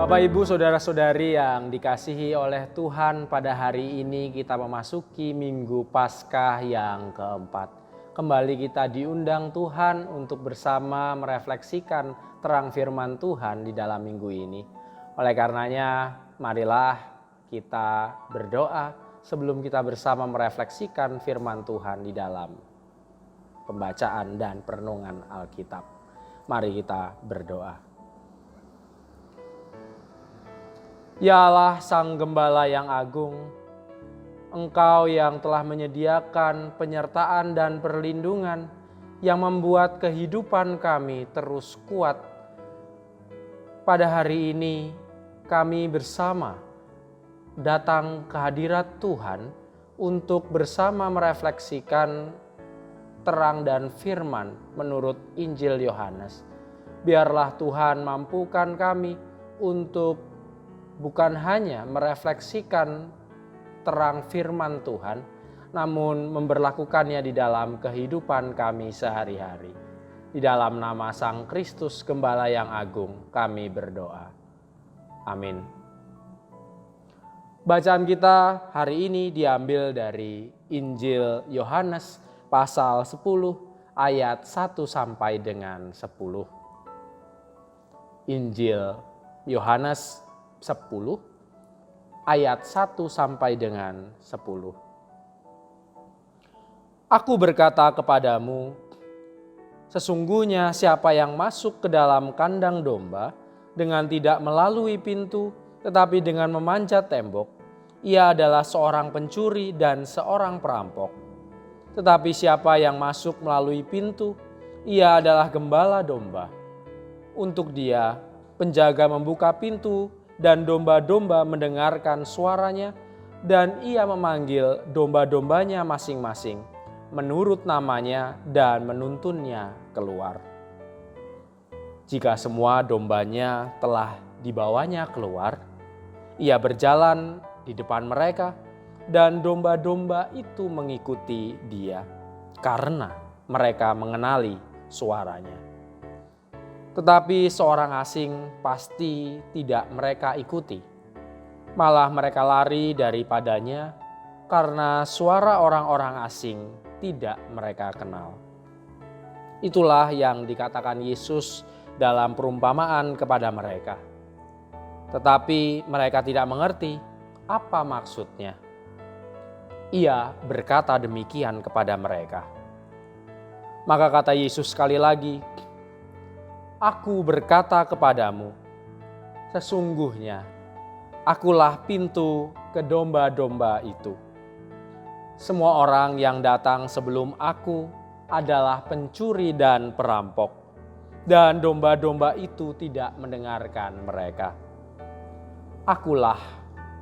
Bapak, Ibu, Saudara-saudari yang dikasihi oleh Tuhan, pada hari ini kita memasuki Minggu Paskah yang keempat. Kembali kita diundang Tuhan untuk bersama merefleksikan terang firman Tuhan di dalam minggu ini. Oleh karenanya, marilah kita berdoa sebelum kita bersama merefleksikan firman Tuhan di dalam pembacaan dan perenungan Alkitab. Mari kita berdoa. Ya Allah, Sang Gembala yang agung, Engkau yang telah menyediakan penyertaan dan perlindungan yang membuat kehidupan kami terus kuat. Pada hari ini kami bersama datang ke hadirat Tuhan untuk bersama merefleksikan terang dan firman menurut Injil Yohanes. Biarlah Tuhan mampukan kami untuk bukan hanya merefleksikan terang firman Tuhan, namun memberlakukannya di dalam kehidupan kami sehari-hari. Di dalam nama Sang Kristus Gembala yang agung kami berdoa. Amin. Bacaan kita hari ini diambil dari Injil Yohanes pasal 10 ayat 1 sampai dengan 10. Injil Yohanes 10 ayat 1 sampai dengan 10. Aku berkata kepadamu, sesungguhnya siapa yang masuk ke dalam kandang domba dengan tidak melalui pintu tetapi dengan memanjat tembok, ia adalah seorang pencuri dan seorang perampok. Tetapi siapa yang masuk melalui pintu, ia adalah gembala domba. Untuk dia, penjaga membuka pintu dan domba-domba mendengarkan suaranya, dan ia memanggil domba-dombanya masing-masing menurut namanya dan menuntunnya keluar. Jika semua dombanya telah dibawanya keluar, ia berjalan di depan mereka, dan domba-domba itu mengikuti dia karena mereka mengenali suaranya. Tetapi seorang asing pasti tidak mereka ikuti. Malah mereka lari daripadanya karena suara orang-orang asing tidak mereka kenal. Itulah yang dikatakan Yesus dalam perumpamaan kepada mereka. Tetapi mereka tidak mengerti apa maksudnya. Ia berkata demikian kepada mereka. Maka kata Yesus sekali lagi, Aku berkata kepadamu, sesungguhnya akulah pintu ke domba-domba itu. Semua orang yang datang sebelum aku adalah pencuri dan perampok, dan domba-domba itu tidak mendengarkan mereka. Akulah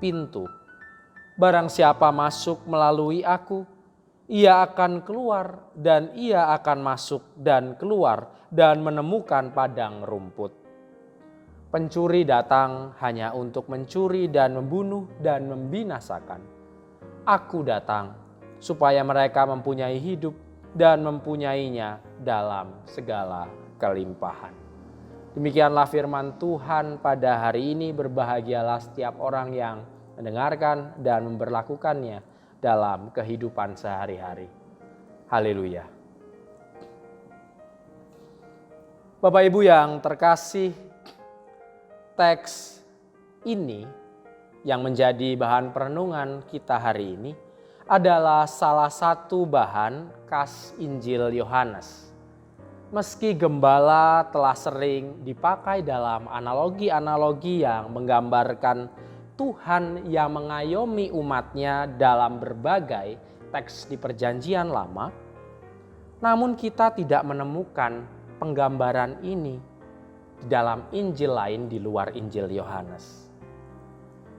pintu. Barang siapa masuk melalui aku, ia akan keluar dan ia akan masuk dan keluar dan menemukan padang rumput. Pencuri datang hanya untuk mencuri dan membunuh dan membinasakan. Aku datang supaya mereka mempunyai hidup dan mempunyainya dalam segala kelimpahan. Demikianlah firman Tuhan pada hari ini. Berbahagialah setiap orang yang mendengarkan dan memberlakukannya dalam kehidupan sehari-hari. Haleluya. Bapak Ibu yang terkasih, teks ini yang menjadi bahan perenungan kita hari ini adalah salah satu bahan khas Injil Yohanes. Meski gembala telah sering dipakai dalam analogi-analogi yang menggambarkan Tuhan yang mengayomi umatnya dalam berbagai teks di Perjanjian Lama, namun kita tidak menemukan penggambaran ini di dalam Injil lain di luar Injil Yohanes.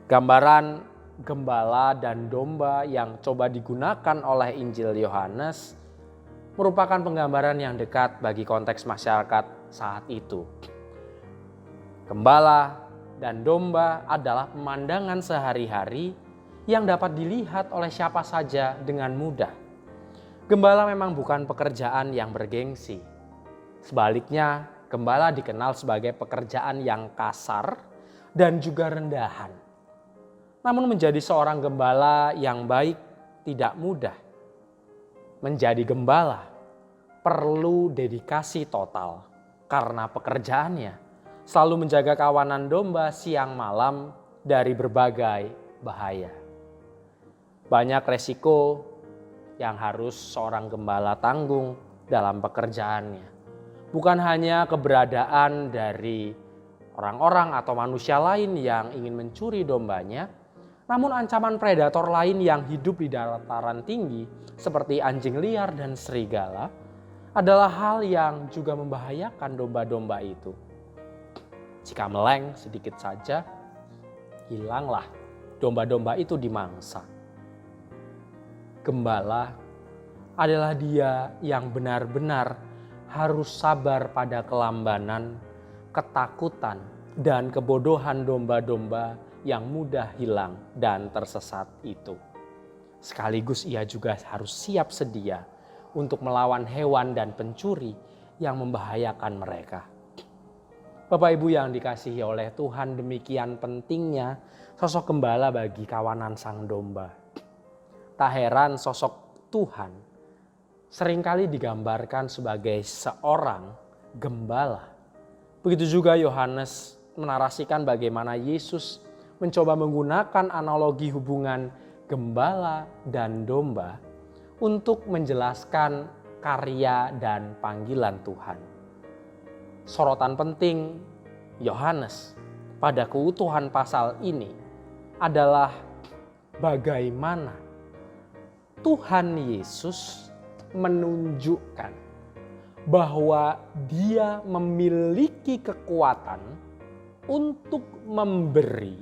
Gambaran gembala dan domba yang coba digunakan oleh Injil Yohanes merupakan penggambaran yang dekat bagi konteks masyarakat saat itu. Gembala dan domba adalah pemandangan sehari-hari yang dapat dilihat oleh siapa saja dengan mudah. Gembala memang bukan pekerjaan yang bergengsi. Sebaliknya, gembala dikenal sebagai pekerjaan yang kasar dan juga rendahan. Namun menjadi seorang gembala yang baik tidak mudah. Menjadi gembala perlu dedikasi total karena pekerjaannya selalu menjaga kawanan domba siang malam dari berbagai bahaya. Banyak resiko yang harus seorang gembala tanggung dalam pekerjaannya. Bukan hanya keberadaan dari orang-orang atau manusia lain yang ingin mencuri dombanya, namun ancaman predator lain yang hidup di dataran tinggi seperti anjing liar dan serigala adalah hal yang juga membahayakan domba-domba itu. Jika meleng sedikit saja, hilanglah domba-domba itu dimangsa. Gembala adalah dia yang benar-benar harus sabar pada kelambanan, ketakutan, dan kebodohan domba-domba yang mudah hilang dan tersesat itu. Sekaligus ia juga harus siap sedia untuk melawan hewan dan pencuri yang membahayakan mereka. Bapak Ibu yang dikasihi oleh Tuhan, demikian pentingnya sosok gembala bagi kawanan sang domba. Tak heran sosok Tuhan seringkali digambarkan sebagai seorang gembala. Begitu juga Yohanes menarasikan bagaimana Yesus mencoba menggunakan analogi hubungan gembala dan domba untuk menjelaskan karya dan panggilan Tuhan. Sorotan penting Yohanes pada keutuhan pasal ini adalah bagaimana Tuhan Yesus menunjukkan bahwa Dia memiliki kekuatan untuk memberi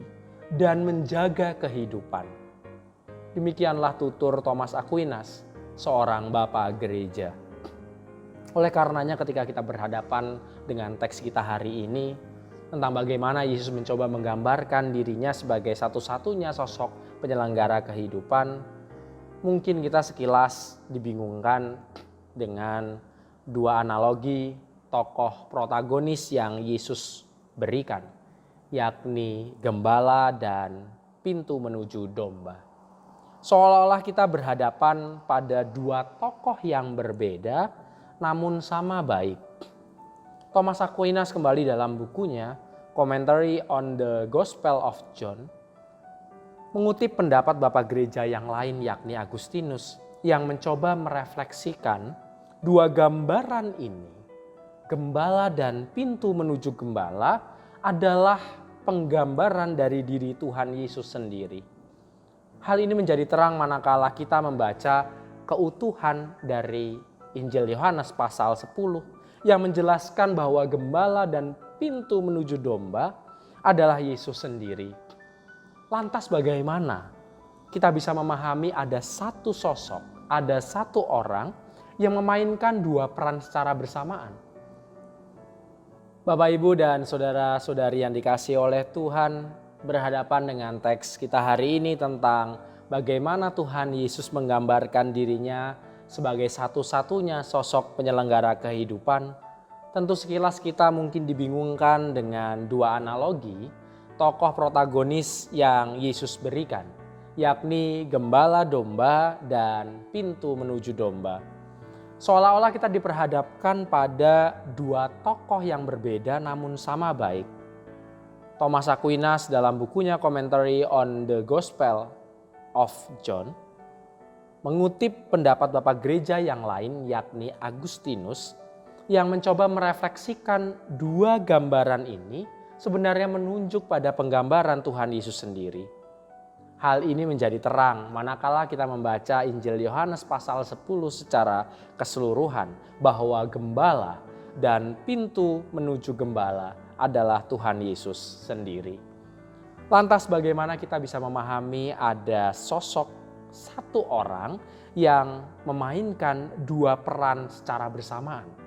dan menjaga kehidupan. Demikianlah tutur Thomas Aquinas, seorang bapak gereja. Oleh karenanya ketika kita berhadapan dengan teks kita hari ini tentang bagaimana Yesus mencoba menggambarkan dirinya sebagai satu-satunya sosok penyelenggara kehidupan, mungkin kita sekilas dibingungkan dengan dua analogi tokoh protagonis yang Yesus berikan, yakni gembala dan pintu menuju domba. Seolah-olah kita berhadapan pada dua tokoh yang berbeda namun sama baik. Thomas Aquinas kembali dalam bukunya Commentary on the Gospel of John mengutip pendapat bapak gereja yang lain yakni Agustinus yang mencoba merefleksikan dua gambaran ini. Gembala dan pintu menuju gembala adalah penggambaran dari diri Tuhan Yesus sendiri. Hal ini menjadi terang manakala kita membaca keutuhan dari Injil Yohanes pasal 10 yang menjelaskan bahwa gembala dan pintu menuju domba adalah Yesus sendiri. Lantas bagaimana kita bisa memahami ada satu sosok, ada satu orang yang memainkan dua peran secara bersamaan? Bapak, Ibu, dan saudara-saudari yang dikasihi oleh Tuhan, berhadapan dengan teks kita hari ini tentang bagaimana Tuhan Yesus menggambarkan dirinya sebagai satu-satunya sosok penyelenggara kehidupan. Tentu sekilas kita mungkin dibingungkan dengan dua analogi tokoh protagonis yang Yesus berikan, yakni gembala domba dan pintu menuju domba. Seolah-olah kita diperhadapkan pada dua tokoh yang berbeda namun sama baik. Thomas Aquinas dalam bukunya Commentary on the Gospel of John mengutip pendapat bapak gereja yang lain yakni Agustinus yang mencoba merefleksikan dua gambaran ini sebenarnya menunjuk pada penggambaran Tuhan Yesus sendiri. Hal ini menjadi terang manakala kita membaca Injil Yohanes pasal 10 secara keseluruhan bahwa gembala dan pintu menuju gembala adalah Tuhan Yesus sendiri. Lantas bagaimana kita bisa memahami ada sosok satu orang yang memainkan dua peran secara bersamaan?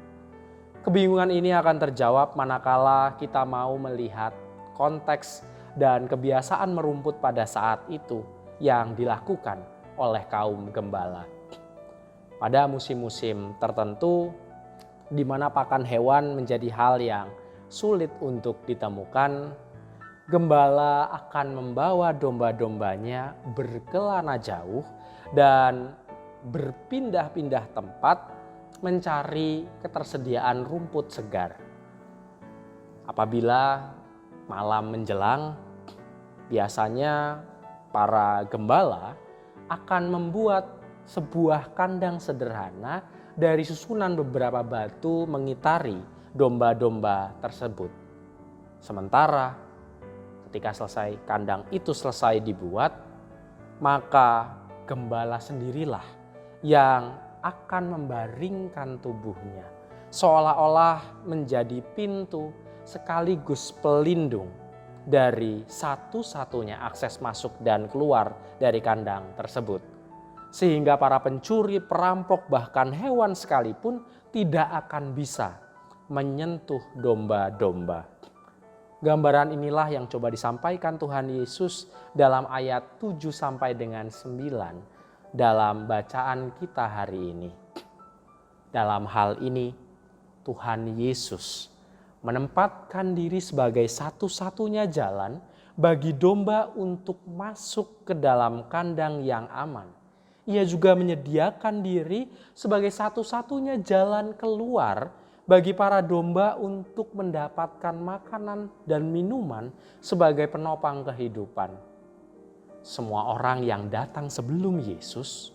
Kebingungan ini akan terjawab manakala kita mau melihat konteks dan kebiasaan merumput pada saat itu yang dilakukan oleh kaum gembala. Pada musim-musim tertentu di mana pakan hewan menjadi hal yang sulit untuk ditemukan, gembala akan membawa domba-dombanya berkelana jauh dan berpindah-pindah tempat mencari ketersediaan rumput segar. Apabila malam menjelang, biasanya para gembala akan membuat sebuah kandang sederhana dari susunan beberapa batu mengitari domba-domba tersebut. Sementara ketika kandang itu selesai dibuat, maka gembala sendirilah yang akan membaringkan tubuhnya seolah-olah menjadi pintu sekaligus pelindung dari satu-satunya akses masuk dan keluar dari kandang tersebut. Sehingga para pencuri, perampok, bahkan hewan sekalipun tidak akan bisa menyentuh domba-domba. Gambaran inilah yang coba disampaikan Tuhan Yesus dalam ayat 7 sampai dengan 9 dalam bacaan kita hari ini. Dalam hal ini, Tuhan Yesus menempatkan diri sebagai satu-satunya jalan bagi domba untuk masuk ke dalam kandang yang aman. Ia juga menyediakan diri sebagai satu-satunya jalan keluar bagi para domba untuk mendapatkan makanan dan minuman sebagai penopang kehidupan. Semua orang yang datang sebelum Yesus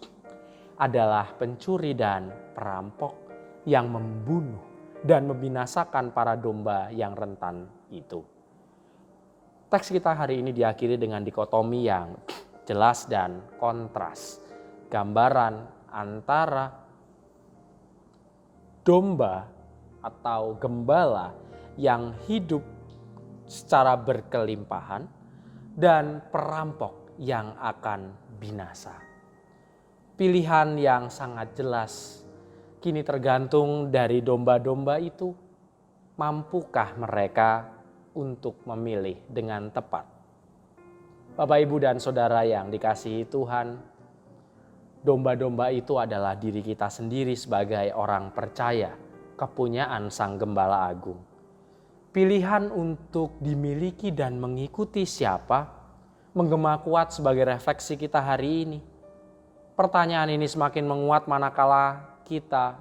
adalah pencuri dan perampok yang membunuh dan membinasakan para domba yang rentan itu. Teks kita hari ini diakhiri dengan dikotomi yang jelas dan kontras. Gambaran antara domba atau gembala yang hidup secara berkelimpahan dan perampok yang akan binasa. Pilihan yang sangat jelas kini tergantung dari domba-domba itu, mampukah mereka untuk memilih dengan tepat. Bapak, Ibu, dan Saudara yang dikasihi Tuhan, domba-domba itu adalah diri kita sendiri sebagai orang percaya, kepunyaan Sang Gembala Agung. Pilihan untuk dimiliki dan mengikuti siapa menggema kuat sebagai refleksi kita hari ini. Pertanyaan ini semakin menguat manakala kita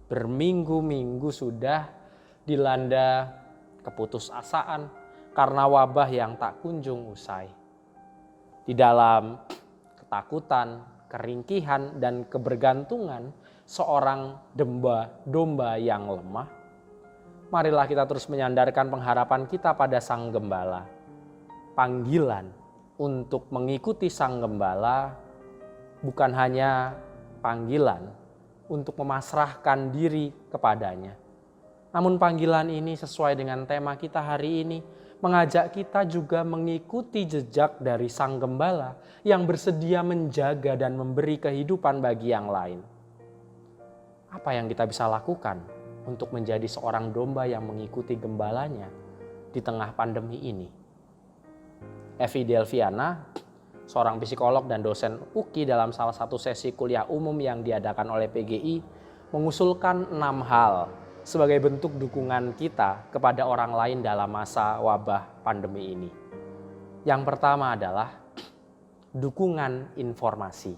berminggu-minggu sudah dilanda keputusasaan karena wabah yang tak kunjung usai. Di dalam ketakutan, keringkihan, dan kebergantungan seorang domba yang lemah, marilah kita terus menyandarkan pengharapan kita pada Sang Gembala. Panggilan untuk mengikuti Sang Gembala bukan hanya panggilan untuk memasrahkan diri kepadanya. Namun panggilan ini sesuai dengan tema kita hari ini, mengajak kita juga mengikuti jejak dari Sang Gembala yang bersedia menjaga dan memberi kehidupan bagi yang lain. Apa yang kita bisa lakukan untuk menjadi seorang domba yang mengikuti gembalanya di tengah pandemi ini? Evi Delviana, seorang psikolog dan dosen UKI dalam salah satu sesi kuliah umum yang diadakan oleh PGI, mengusulkan 6 hal sebagai bentuk dukungan kita kepada orang lain dalam masa wabah pandemi ini. Yang pertama adalah dukungan informasi.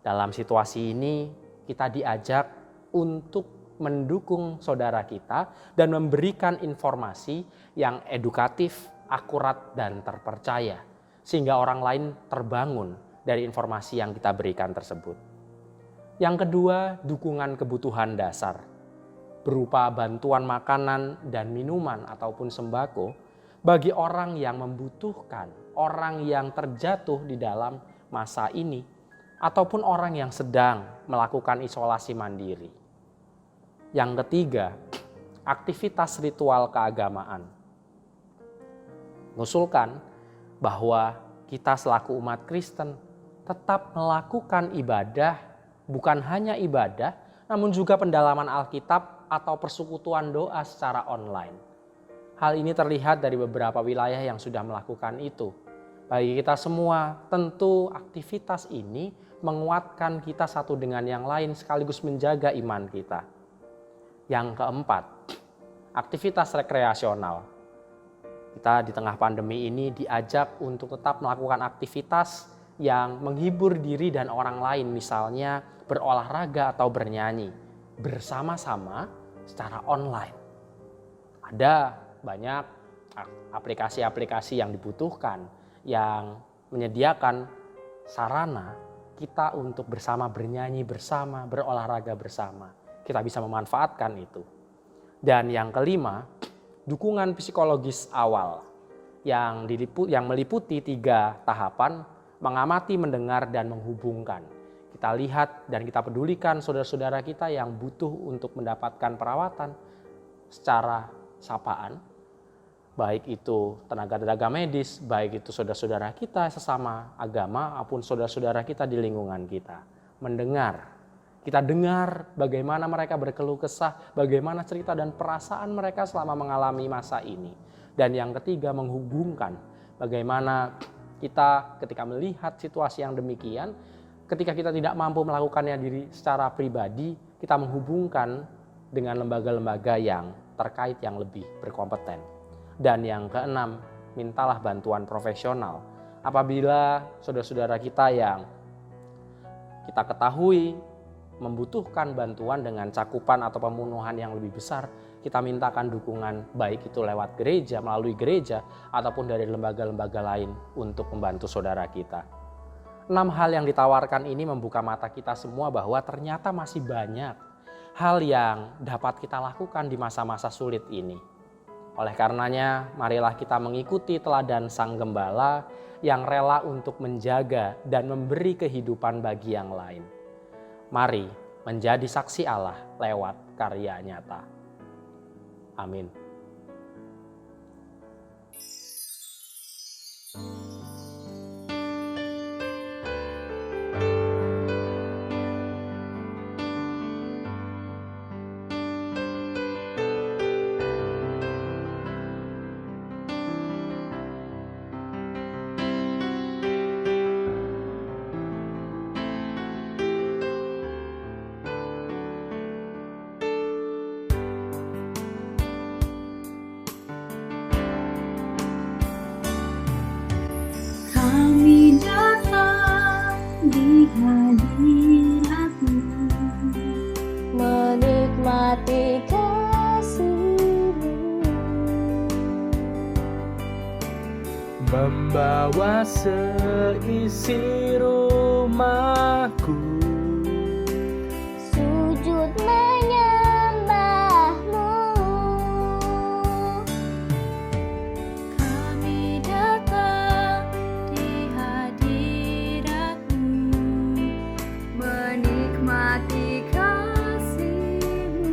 Dalam situasi ini kita diajak untuk mendukung saudara kita dan memberikan informasi yang edukatif, akurat, dan terpercaya, sehingga orang lain terbangun dari informasi yang kita berikan tersebut. Yang kedua, dukungan kebutuhan dasar berupa bantuan makanan dan minuman ataupun sembako bagi orang yang membutuhkan, orang yang terjatuh di dalam masa ini, ataupun orang yang sedang melakukan isolasi mandiri. Yang ketiga, aktivitas ritual keagamaan. Mengusulkan bahwa kita selaku umat Kristen tetap melakukan ibadah, bukan hanya ibadah, namun juga pendalaman Alkitab atau persekutuan doa secara online. Hal ini terlihat dari beberapa wilayah yang sudah melakukan itu. Bagi kita semua, tentu aktivitas ini menguatkan kita satu dengan yang lain sekaligus menjaga iman kita. Yang keempat, aktivitas rekreasional. Kita di tengah pandemi ini diajak untuk tetap melakukan aktivitas yang menghibur diri dan orang lain, misalnya berolahraga atau bernyanyi bersama-sama secara online. Ada banyak aplikasi-aplikasi yang dibutuhkan yang menyediakan sarana kita untuk bersama bernyanyi bersama, berolahraga bersama. Kita bisa memanfaatkan itu. Dan yang kelima, dukungan psikologis awal yang meliputi 3 tahapan: mengamati, mendengar, dan menghubungkan. Kita lihat dan kita pedulikan saudara-saudara kita yang butuh untuk mendapatkan perawatan secara sapaan, baik itu tenaga medis, baik itu saudara-saudara kita sesama agama, maupun saudara-saudara kita di lingkungan kita. Mendengar, kita dengar bagaimana mereka berkeluh kesah, bagaimana cerita dan perasaan mereka selama mengalami masa ini. Dan yang ketiga, menghubungkan, bagaimana kita ketika melihat situasi yang demikian, ketika kita tidak mampu melakukannya diri secara pribadi, kita menghubungkan dengan lembaga-lembaga yang terkait yang lebih berkompeten. Dan yang keenam, mintalah bantuan profesional. Apabila saudara-saudara kita yang kita ketahui membutuhkan bantuan dengan cakupan atau pemenuhan yang lebih besar, kita mintakan dukungan, baik itu lewat gereja, melalui gereja, ataupun dari lembaga-lembaga lain untuk membantu saudara kita. 6 hal yang ditawarkan ini membuka mata kita semua bahwa ternyata masih banyak hal yang dapat kita lakukan di masa-masa sulit ini. Oleh karenanya, marilah kita mengikuti teladan Sang Gembala yang rela untuk menjaga dan memberi kehidupan bagi yang lain. Mari menjadi saksi Allah lewat karya nyata. Amin. Kami datang di hadirat-Mu, menikmati kasih-Mu, membawa seisi rumahku, sujud menyembah-Mu. Kami datang di hadirat-Mu, menikmati kasih-Mu,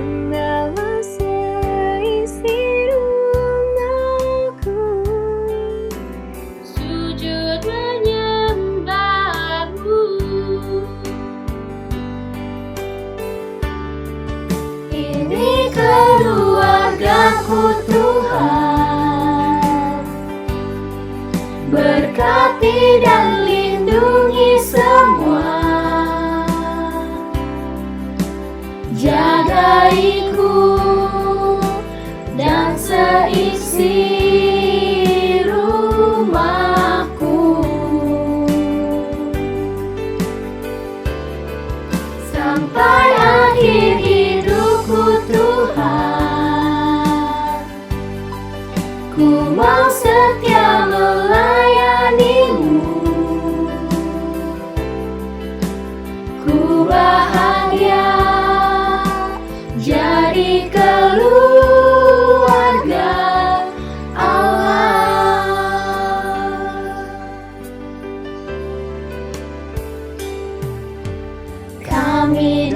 membawa seisi rumahku, sujud menyembah-Mu. Ini keluarga-Ku Tuhan, berkati dan lindungi semua, jagaiku dan seisi rumahku, sampai akhir hidupku Tuhan. Ku mau setia melayani-Mu, ku bahagia jadi keluarga Allah. Kami